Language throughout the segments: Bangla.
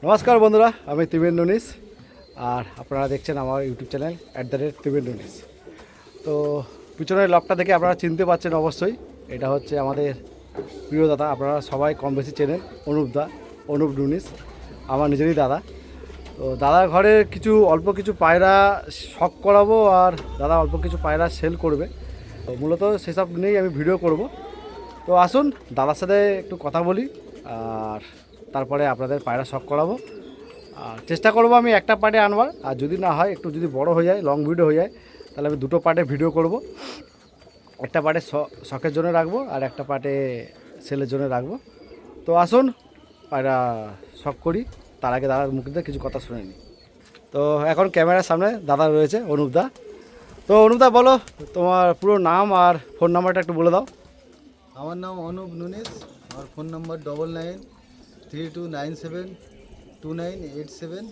নমস্কার বন্ধুরা, আমি তিবেন নুনিস আর আপনারা দেখছেন আমার ইউটিউব চ্যানেল @তিবেন নুনিস। তো পিছনের লকটা দেখে আপনারা চিনতে পারছেন অবশ্যই, এটা হচ্ছে আমাদের প্রিয় দাদা। আপনারা সবাই কম বেশি চেনেন, অনুপ নুনিস, আমার নিজেরই দাদা। তো দাদার ঘরে অল্প কিছু পায়রা শখ করাবো আর দাদা অল্প কিছু পায়রা সেল করবে। তো মূলত সেসব নিয়েই আমি ভিডিও করব। তো আসুন দাদার সাথে একটু কথা বলি আর তারপরে আপনাদের পায়রা শখ করাবো। আর চেষ্টা করব আমি একটা পার্টে আনবার, আর যদি না হয় একটু যদি বড় হয়ে যায়, লং ভিডিও হয়ে যায়, তাহলে আমি দুটো পার্টে ভিডিও করব। একটা পার্টে শখের জন্য রাখবো আর একটা পার্টে সেলের জন্য রাখবো। তো আসুন পায়রা শখ করি, তার আগে দাদার মুখ দিয়ে কিছু কথা শুনে নিই। তো এখন ক্যামেরার সামনে দাদা রয়েছে, অনুপদা। তো অনুপদা, বলো তোমার পুরো নাম আর ফোন নাম্বারটা একটু বলে দাও। আমার নাম অনুপ নুনিস। আমার ফোন নম্বর 9932972987।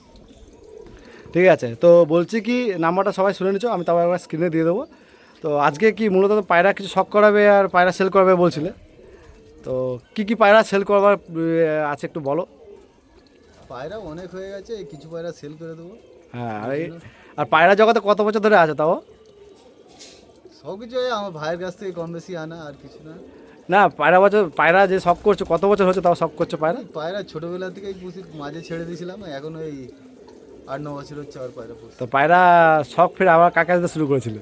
ঠিক আছে, তো বলছি কি, নাম্বারটা সবাই শুনে নিচ্ছ, আমি তারপর একবার স্ক্রিনে দিয়ে দেবো। তো আজকে কি মূলত পায়রা কিছু শখ করাবে আর পায়রা সেল করবে বলছিলে, তো কি পায়রা সেল করবার আছে একটু বলো। পায়রা অনেক হয়ে গেছে, কিছু পায়রা সেল করে দেবো। হ্যাঁ, আর পায়রা জগতে কত বছর ধরে আছে তাও? সব কিছু আমার ভাইয়ের কাছ থেকে কম বেশি আনা, আর কিছু না। না, পায়রা যে শখ করছো কত বছর হচ্ছে তাও শখ করছো পায়রা? পায়রা ছোটোবেলা থেকেই পুষি, মাঝে ছেড়ে দিয়েছিলাম, এখন ওই 8-9 বছর হচ্ছে আর পায়রা পুষি। তো পায়রা শখ ফের আবার কাকা দিতে শুরু করেছিল?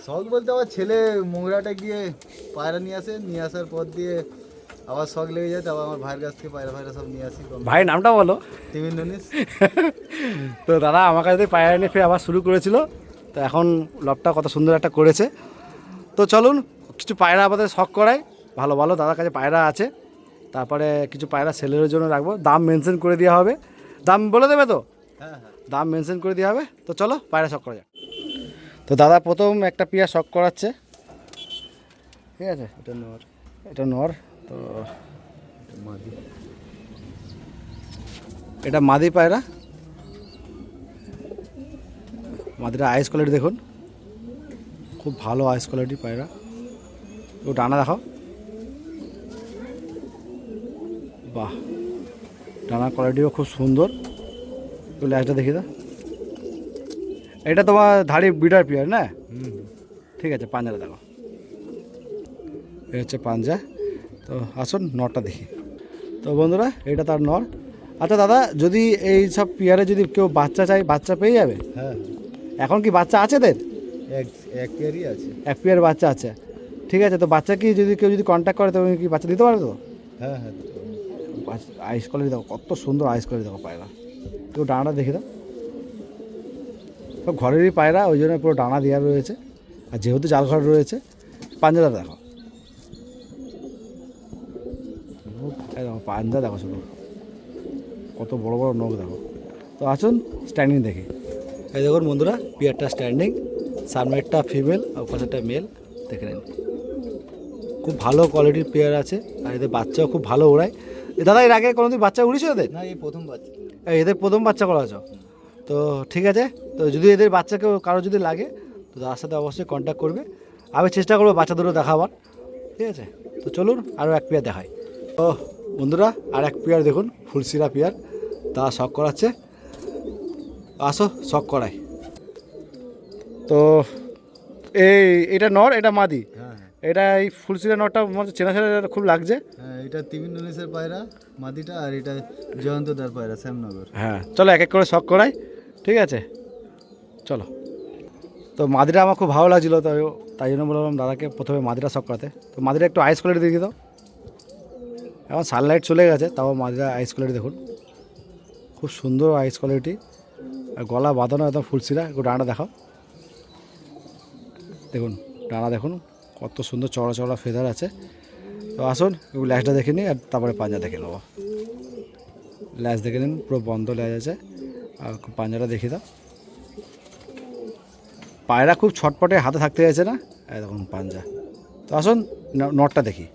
শখ বলতে আমার ছেলে মোংরাটা গিয়ে পায়রা নিয়ে আসার পর দিয়ে আবার শখ লেগে যায়, তারপর আমার ভাইয়ের কাছ থেকে পায়রা সব নিয়ে আসি। ভাইয়ের নামটা বলো। তিমির নুনিস। তো দাদা আমার কাছে পায়রা নিয়ে ফের আবার শুরু করেছিল, তো এখন লবটা কত সুন্দর একটা করেছে। তো চলুন কিছু পায়রা আমাদের শখ করাই, ভালো ভালো দাদার কাছে পায়রা আছে। তারপরে কিছু পায়রা সেলের জন্য রাখবো, দাম মেনশন করে দেওয়া হবে। দাম বলে দেবে তো? হ্যাঁ হ্যাঁ। দাম মেনশন করে দেওয়া হবে। তো চলো পায়রা শখ করা যাক। তো দাদা প্রথম একটা পিয়া শখ করাচ্ছে, ঠিক আছে? এটা নর। তো এটা মাদি পায়রা। মাদিটা আইস কোয়ালিটি দেখুন, খুব ভালো আইস কোয়ালিটি পায়রা। ও ডানা দেখাও, বাহ, ডানা কোয়ালিটিও খুব সুন্দর। তো ল্যাজটা দেখি দাও। এটা তোমার ধাড়ি বিডার পিয়ার না? ঠিক আছে, পাঞ্জাটা দেখো, এটা হচ্ছে পাঞ্জা। তো আসুন নরটা দেখি। তো বন্ধুরা, এটা তার নর। আচ্ছা দাদা, যদি এই সব পিয়ারে যদি কেউ বাচ্চা চাই, বাচ্চা পেয়ে যাবে? হ্যাঁ, এখন কি বাচ্চা আছে এদের? এক পেয়ারই আছে। এক পেয়ার বাচ্চা আছে, ঠিক আছে। তো বাচ্চা কি কেউ যদি কন্ট্যাক্ট করে, তবে কি বাচ্চা দিতে পারে তো? হ্যাঁ হ্যাঁ। আইস কোয়ালিটি দেখো, কত সুন্দর আইস কোয়ালিটি দেখো পায়রা। তো ডানাটা দেখে দাও, সব ঘরেরই পায়রা, ওই জন্য পুরো ডানা দেওয়া রয়েছে। আর যেহেতু জাল ঘর রয়েছে, পাঞ্জাটা দেখো, এই দেখো পাঞ্জা দেখো, শুধু কত বড় বড় নখ দেখো। তো আসুন স্ট্যান্ডিং দেখি। এই দেখুন বন্ধুরা, পিয়ারটা স্ট্যান্ডিং, সামনেরটা ফিমেল আর পাশেরটা মেল, দেখে নিন। খুব ভালো কোয়ালিটির পেয়ার আছে, আর এদের বাচ্চাও খুব ভালো ওড়ায়। দাদা, এর আগে কোনোদিন বাচ্চা উড়িয়েছে এদের? না, এই প্রথম বাচ্চা। এদের প্রথম বাচ্চা করা আছে। তো ঠিক আছে, তো যদি এদের বাচ্চাকেও কারো যদি লাগে, তো তার সাথে অবশ্যই কন্ট্যাক্ট করবে। আমি চেষ্টা করবো বাচ্চা দুটো দেখাবার, ঠিক আছে? তো চলুন আরও এক পেয়ার দেখাই। তো বন্ধুরা, আর এক পেয়ার দেখুন, ফুলসিরা পেয়ার, তা শখ করাচ্ছে। আসো শখ করাই। তো এটা নর, এটা মাদি। হ্যাঁ এটা এই ফুলসিরা নরটা চেনা চেনা খুব লাগছে। হ্যাঁ, এটা তিমির নুনিসের পায়রা মাদিটা, আর এটা জয়ন্তদার পায়রা শ্যামনগর। হ্যাঁ, চলো এক এক করে শখ করাই, ঠিক আছে? চলো। তো মাদিরা আমার খুব ভালো লাগছিলো, তাই জন্য বললাম দাদাকে প্রথমে মাদিরা শখ করাতে। তো মাদিরা একটু আইস কোয়ালিটি দিয়ে দাও। এখন সানলাইট চলে গেছে, তাও মাদিরা আইস কোয়ালিটি দেখুন, খুব সুন্দর আইস কোয়ালিটি। আর গলা বাঁধানো একদম ফুলসিরা। একটু ডানাটা দেখাও, দেখুন ডানা দেখুন, কত সুন্দর চড়া চড়া ফেদার আছে। তো আসুন একটু ল্যাজটা দেখে নিই, আর তারপরে পাঞ্জা দেখে নেবো। ল্যাজ দেখে নিন, পুরো বন্ধ ল্যাজ আছে। আর পাঞ্জাটা দেখে দাও। পায়রা খুব ছটপটে, হাতে থাকতে চাইছে না, এই দেখুন পাঞ্জা। তো আসুন নটটা দেখি।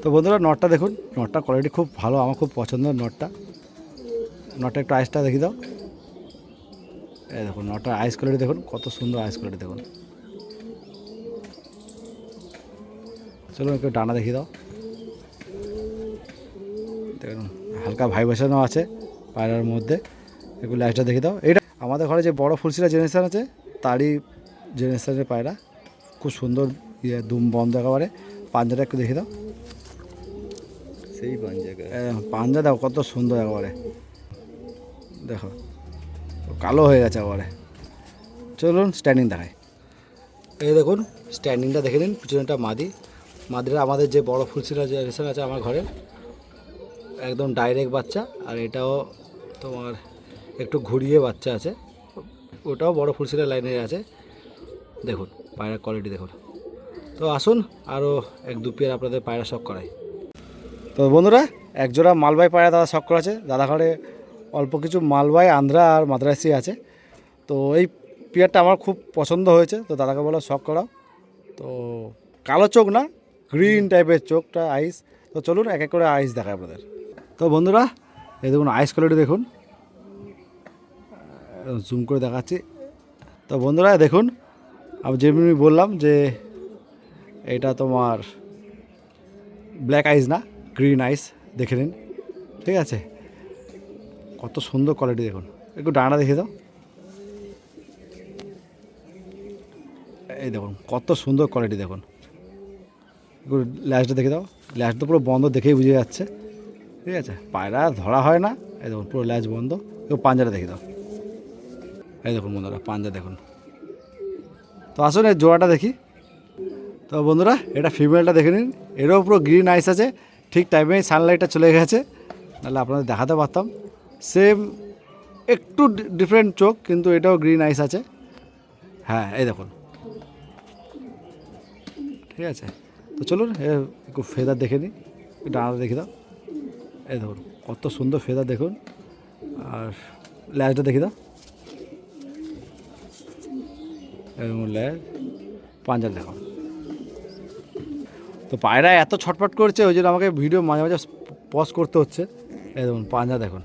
তো বন্ধুরা, নটটা দেখুন, নটটা কোয়ালিটি খুব ভালো, আমার খুব পছন্দের নটটা। নটটা একটু আইসটা দেখি দাও। এই দেখুন নটটার আইস কোয়ালিটি দেখুন, কত সুন্দর আইস কোয়ালিটি দেখুন। চলুন একটু ডানা দেখিয়ে দাও। দেখুন হালকা ভাইব্রেশনও আছে পায়রার মধ্যে। একটু লাইটটা দেখে দাও। এটা আমাদের ঘরে যে বড় ফুলশিলা জেনারেশন আছে তারই জেনারেশনের পায়রা, খুব সুন্দর ইয়ে দুম বন্ধ একেবারে। পাঞ্জাটা একটু দেখে দাও, সেই পাঞ্জাকা পাঞ্জা দাও কত সুন্দর একেবারে, দেখো কালো হয়ে গেছে একেবারে। চলুন স্ট্যান্ডিং দেখায়। এই দেখুন স্ট্যান্ডিংটা দেখে নিন, পিছনেটা মাদি। মাদিরা আমাদের যে বড় ফুলশিলা জেনারেশন আছে আমার ঘরে, একদম ডাইরেক্ট বাচ্চা। আর এটাও তোমার একটু ঘুরিয়ে বাচ্চা আছে, ওটাও বড় ফুলশিলা লাইনের আছে। দেখুন পায়রার কোয়ালিটি দেখুন। তো আসুন আরও এক দু পেয়ার আপনাদের পায়রা শখ করাই। তো বন্ধুরা একজোড়া মালবাই পায়রা দাদা শখ করা আছে। দাদা ঘরে অল্প কিছু মালবাই, আন্ধ্রা আর মাদ্রাসি আছে। তো এই পেয়ারটা আমার খুব পছন্দ হয়েছে, তো দাদাকে বলা শখ করাও। তো কালো চোখ না, গ্রিন টাইপের চোখটা, আইস। তো চলুন এক এক করে আইস দেখায় আপনাদের। তো বন্ধুরা এই দেখুন আইস কোয়ালিটি দেখুন, জুম করে দেখাচ্ছি। তো বন্ধুরা দেখুন আমি যেমনি বললাম যে এটা তোমার ব্ল্যাক আইস না, গ্রিন আইস, দেখে নিন। ঠিক আছে, কত সুন্দর কোয়ালিটি দেখুন। একটু ডানা দেখে দাও, এই দেখুন কত সুন্দর কোয়ালিটি দেখুন। একটু ল্যাশটা দেখে দাও, ল্যাশ তো পুরো বন্ধ দেখেই বুঝে যাচ্ছে। ঠিক আছে, পায়রা ধরা হয় না, এই দেখুন পুরো ল্যাশ বন্ধ। একটু পাঞ্জাটা দেখে দাও, এই দেখুন বন্ধুরা পাঞ্জা দেখুন। তো আসুন এই জোড়াটা দেখি। তো বন্ধুরা এটা ফিমেলটা দেখে নিন, এরও পুরো গ্রিন আইস আছে। ঠিক টাইমে সানলাইটটা চলে গেছে, নাহলে আপনাদের দেখাতে পারতাম। সেম একটু ডিফারেন্ট চোখ, কিন্তু এটাও গ্রিন আইস আছে। হ্যাঁ এই দেখুন, ঠিক আছে। তো চলুন একটু ফেদার দেখে নিই, ডানাটা দেখে দাও, এই দেখুন কত সুন্দর ফেদার দেখুন। আর ল্যাজটা দেখে দাও, এরকম ল্যাজ, পাঞ্জার দেখুন। তো পায়রা এত ছটফট করছে, ওই জন্য আমাকে ভিডিও মাঝে মাঝে পজ করতে হচ্ছে। এই দেখুন পাঞ্জা দেখুন।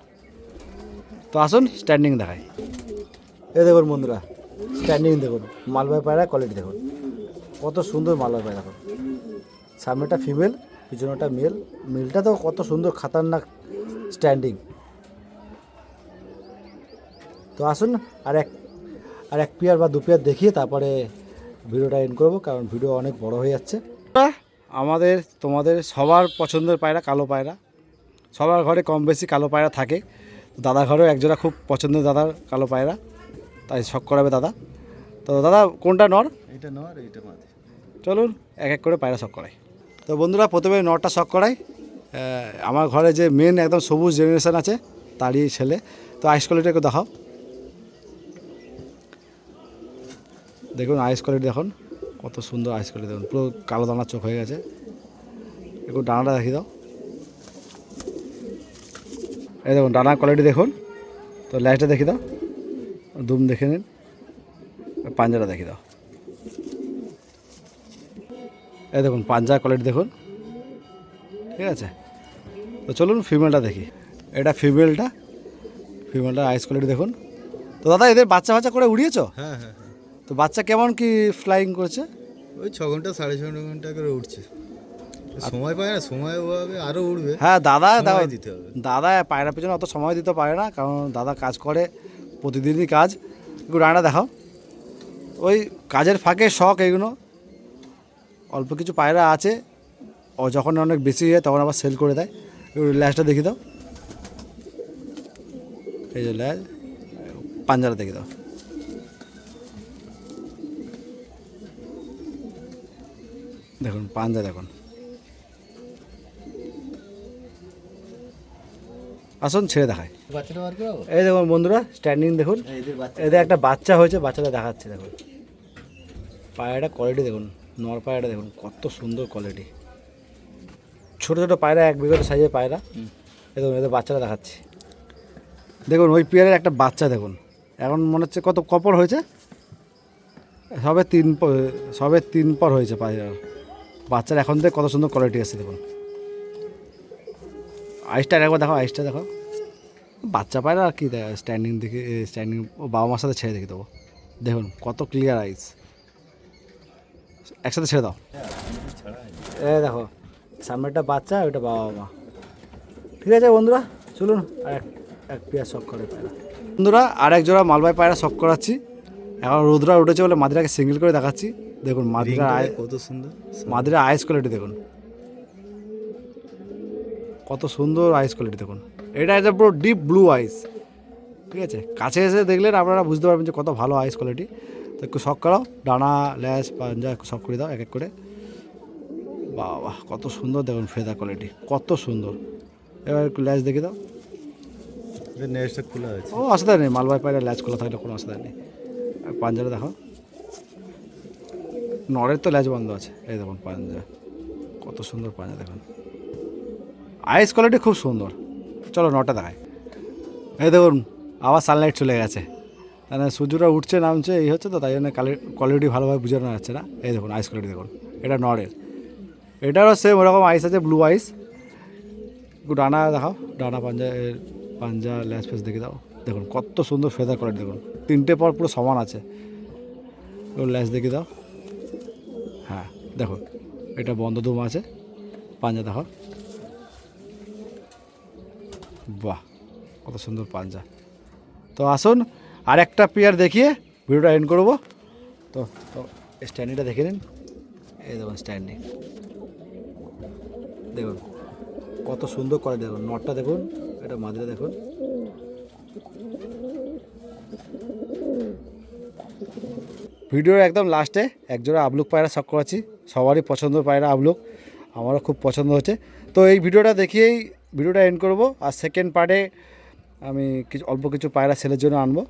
তো আসুন স্ট্যান্ডিং দেখাই। এই দেখুন বন্ধুরা স্ট্যান্ডিং দেখুন, মালবাই পায়রা কোয়ালিটি দেখুন, কত সুন্দর মালবাই পায়রা দেখুন। সামনেটা ফিমেল, পিছনেটা মেল। মেলটা তো কত সুন্দর খাতারনাক স্ট্যান্ডিং। তো আসুন আর এক পেয়ার বা দু পেয়ার দেখিয়ে তারপরে ভিডিওটা এন্ড করবো, কারণ ভিডিও অনেক বড় হয়ে যাচ্ছে। আমাদের তোমাদের সবার পছন্দের পায়রা কালো পায়রা, সবার ঘরে কম বেশি কালো পায়রা থাকে। দাদা ঘরেও একজোড়া খুব পছন্দের দাদার কালো পায়রা, তাই শখ করাবে দাদা। তো দাদা কোনটা নর? এটা নর, এইটা মাদি। চলুন এক এক করে পায়রা শখ করাই। তো বন্ধুরা প্রথমে নরটা শখ করাই। আমার ঘরে যে মেন একদম সবুজ জেনারেশন আছে তারই ছেলে। তো আইস কোয়ালিটি একটু দেখাও, দেখুন আইস কোয়ালিটি দেখুন কত সুন্দর আইস কোয়ালিটি দেখুন, পুরো কালো দানার চোখ হয়ে গেছে। একটু ডানাটা দেখিয়ে দাও, এই দেখুন ডানার কোয়ালিটি দেখুন। তো ল্যাজটা দেখি দাও, দুম দেখে নিন, পাঞ্জাটা দেখি দাও, এই দেখুন পাঞ্জার কোয়ালিটি দেখুন। ঠিক আছে, তো চলুন ফিমেলটা দেখি। এটা ফিমেলটা আইস কোয়ালিটি দেখুন। তো দাদা এদের বাচ্চা বাচ্চা করে উড়িয়েছো? হ্যাঁ হ্যাঁ হ্যাঁ, তো বাচ্চা কেমন কি ফ্লাইং করছে? ওই 6 ঘন্টা 6.5 ঘন্টা করে উঠছে। সময় পায় না, সময় ওভাবে আরও উঠবে। হ্যাঁ দাদা সময় দিতে হবে। দাদা পায়রা পেছনে অত সময় দিতে পারে না, কারণ দাদা কাজ করে প্রতিদিনই কাজ। একটু ডানাটা দেখাও, ওই কাজের ফাঁকে শখ এগুলো। অল্প কিছু পায়রা আছে, ও যখন অনেক বেশি হয় তখন আবার সেল করে দেয়। একটু ল্যাজটা দেখি দাও, এই যে ল্যাজ, পাঞ্জাটা দেখে দাও, দেখুন পাঞ্জা দেখুন। আসুন ছেড়ে দেখায়। বাচ্চাটা বার করো। এই দেখুন বন্ধুরা স্ট্যান্ডিং দেখুন, এদের বাচ্চা এদের একটা বাচ্চা হয়েছে, বাচ্চাটা দেখাচ্ছে দেখুন। পায়রাটা কোয়ালিটি দেখুন, নর পায়রাটা দেখুন কত সুন্দর কোয়ালিটি। ছোটো ছোটো পায়রা, 1 বিঘত সাইজের পায়রা। এই দেখুন এদের বাচ্চাটা দেখাচ্ছি, দেখুন ওই পেয়ারের একটা বাচ্চা দেখুন। এখন মনে হচ্ছে কত কপর হয়েছে, সবে 3 পর হয়েছে পায়রার বাচ্চার। এখন থেকে কত সুন্দর কোয়ালিটি আছে দেখুন। আইসটা একবার দেখো, আইসটা দেখো। বাচ্চা পায়রা আর কি স্ট্যান্ডিং দেখে, স্ট্যান্ডিং ও বাবা মার সাথে ছেড়ে দেখে দেবো। দেখুন কত ক্লিয়ার আইস, একসাথে ছেড়ে দাও। দেখো সামনেটা বাচ্চা, ওইটা বাবা মা। ঠিক আছে বন্ধুরা চলুন আর এক পেয়ার শখ করে পায়রা। বন্ধুরা আর এক জোড়া মালবাই পায়রা শখ করাচ্ছি। এখন রোদরা উঠেছে বলে মাদিরাকে সিঙ্গেল করে দেখাচ্ছি। দেখুন মাদিরা কত সুন্দর, মাদিরা আইস কোয়ালিটি দেখুন, কত সুন্দর আইস কোয়ালিটি দেখুন। এটা একটা পুরো ডিপ ব্লু আইস, ঠিক আছে। কাছে এসে দেখলে আপনারা বুঝতে পারবেন যে কত ভালো আইস কোয়ালিটি। তো একটু শখ করাও, ডানা ল্যাস পাঞ্জা একটু শখ করে দাও এক এক করে। বাহ কত সুন্দর দেখুন ফেদার কোয়ালিটি, কত সুন্দর। এবার একটু ল্যাস দেখে দাও। নেটটা খোলা আছে। ও অসুবিধা নেই, মালবাই পায়রা ল্যাচ খোলা থাকলে কোনো অসুবিধা নেই। পাঞ্জাটা দেখো, নরের তো ল্যাচ বন্ধ আছে। এই দেখুন পাঞ্জা, কত সুন্দর পাঞ্জা দেখুন, আইস কোয়ালিটি খুব সুন্দর। চলো নটা দেখায়। এই দেখুন আবার সানলাইট চলে গেছে, মানে সূর্যটা উঠছে নামছে এই হচ্ছে, তো তাই জন্য কোয়ালিটি ভালোভাবে বোঝানো যাচ্ছে না। এই দেখুন আইস কোয়ালিটি দেখুন, এটা নরের। এটারও সেম ওরকম আইস আছে, ব্লু আইস। একটু ডানা দেখাও, ডানা পাঞ্জা ল্যাস ফেস দেখে দাও। দেখুন কত সুন্দর ফেদার কোয়ালিটি দেখুন, তিনটে পর পুরো সমান আছে। ও ল্যাস দেখে দাও। হ্যাঁ দেখুন এটা বন্ধ দুম আছে, পাঞ্জা দেখো, বাহ কত সুন্দর পাঞ্জা। তো আসুন আর একটা পেয়ার দেখিয়ে ভিডিওটা এন্ড করবো। তো স্ট্যান্ডিংটা দেখে নিন। এই দেখুন স্ট্যান্ডিং দেখুন কত সুন্দর করে, দেখুন নটটা দেখুন, এটা মাদিরা দেখুন। ভিডিওর একদম লাস্টে একজোড়া আবলুক পায়রা শখ করাচ্ছি, সবারই পছন্দের পায়রা আবলুক, আমারও খুব পছন্দ হচ্ছে। তো এই ভিডিওটা দেখিয়েই ভিডিওটা এন্ড করব। আর সেকেন্ড পার্টে আমি অল্প কিছু পায়রা সেলের জন্য আনবো।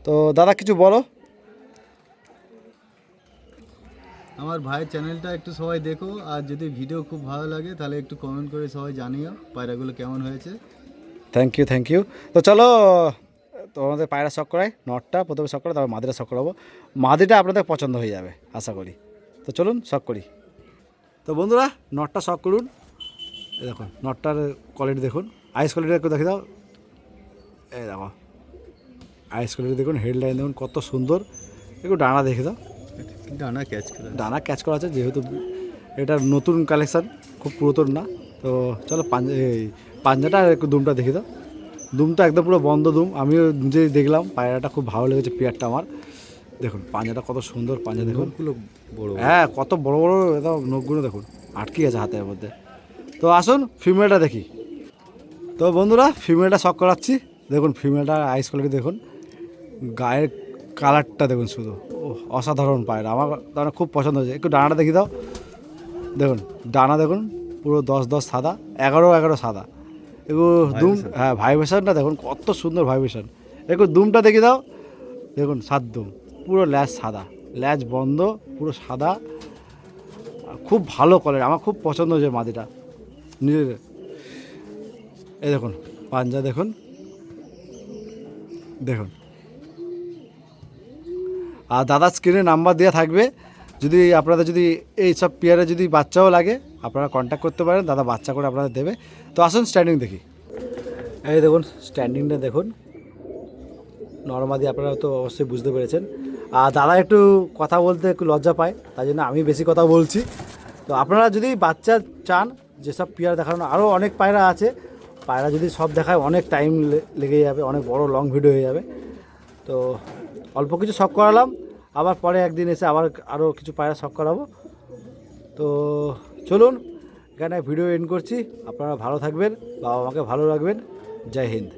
তো দাদা কিছু বলো। আমার ভাইয়ের চ্যানেলটা একটু সবাই দেখো, আর যদি ভিডিও খুব ভালো লাগে তাহলে একটু কমেন্ট করে সবাই জানিও পায়রাগুলো কেমন হয়েছে। Thank you. তো চলো তো আমাদের পায়রা শখ করাই, নটটা প্রথমে শখ করা, তারপর মাদিরা শখ করাবো। মাদিটা আপনাদের পছন্দ হয়ে যাবে আশা করি। তো চলুন শখ করি। তো বন্ধুরা নটটা শখ করুন। এই দেখুন নটটার কোয়ালিটি দেখুন, আইস কোয়ালিটি একটু দেখে দাও। এই দেখো আইস কোয়ালিটি দেখুন, হেডলাইন দেখুন কত সুন্দর। একটু ডানা দেখে দাও, ডানা ক্যাচ করা আছে, যেহেতু এটা নতুন কালেকশান, খুব পুরাতন না। তো চলো পাঞ্জাটা আর একটু দুমটা দেখে দাও। দুমটা একদম পুরো বন্ধ দুম, আমিও নিজেই দেখলাম, পায়রাটা খুব ভালো লেগেছে পেয়ারটা আমার। দেখুন পাঞ্জাটা কত সুন্দর, পাঞ্জা দেখুন বড়, হ্যাঁ কত বড় বড় একদম নখগুলো দেখুন আটকে আছে হাতের মধ্যে। তো আসুন ফিমেলটা দেখি। তো বন্ধুরা ফিমেলটা শখ করাচ্ছি। দেখুন ফিমেলটা আইস কোয়ালিটি দেখুন, গায়ের কালারটা দেখুন শুধু, অসাধারণ পায়রা, আমার মানে খুব পছন্দ হয়েছে। একটু ডানাটা দেখি দাও। দেখুন ডানা দেখুন পুরো 10 সাদা, 11 সাদা। একটু দুম, হ্যাঁ ভাইব্রেশনটা দেখুন কত সুন্দর ভাইব্রেশন। একটু দুমটা দেখি দাও। দেখুন 7 দুম, পুরো ল্যাজ সাদা, ল্যাজ বন্ধ, পুরো সাদা, খুব ভালো কোয়ালিটি, আমার খুব পছন্দ হয়েছে মাদিটা নিজের। এই দেখুন পাঞ্জা দেখুন, দেখুন। আর দাদার স্ক্রিনে নাম্বার দেওয়া থাকবে, যদি আপনাদের যদি এই সব পেয়ারে যদি বাচ্চাও লাগে আপনারা কন্ট্যাক্ট করতে পারেন, দাদা বাচ্চা করে আপনাদের দেবে। তো আসুন স্ট্যান্ডিং দেখি। এই দেখুন স্ট্যান্ডিংটা দেখুন, নর্মালি আপনারা তো অবশ্যই বুঝতে পেরেছেন। আর দাদা একটু কথা বলতে একটু লজ্জা পায়, তাই জন্য আমি বেশি কথা বলছি। তো আপনারা যদি বাচ্চা চান, যেসব পেয়ার দেখানো আরও অনেক পায়রা আছে, পায়রা যদি সব দেখায় অনেক টাইম লেগে যাবে, অনেক বড় লং ভিডিও হয়ে যাবে। তো অল্প কিছু শখ করালাম, আবার পরে একদিন এসে আবার আরও কিছু পায়রা শখ করাবো। তো চলুন এখানে ভিডিও এন্ড করছি। আপনারা ভালো থাকবেন, বাবা মাকে ভালো রাখবেন। জয় হিন্দ।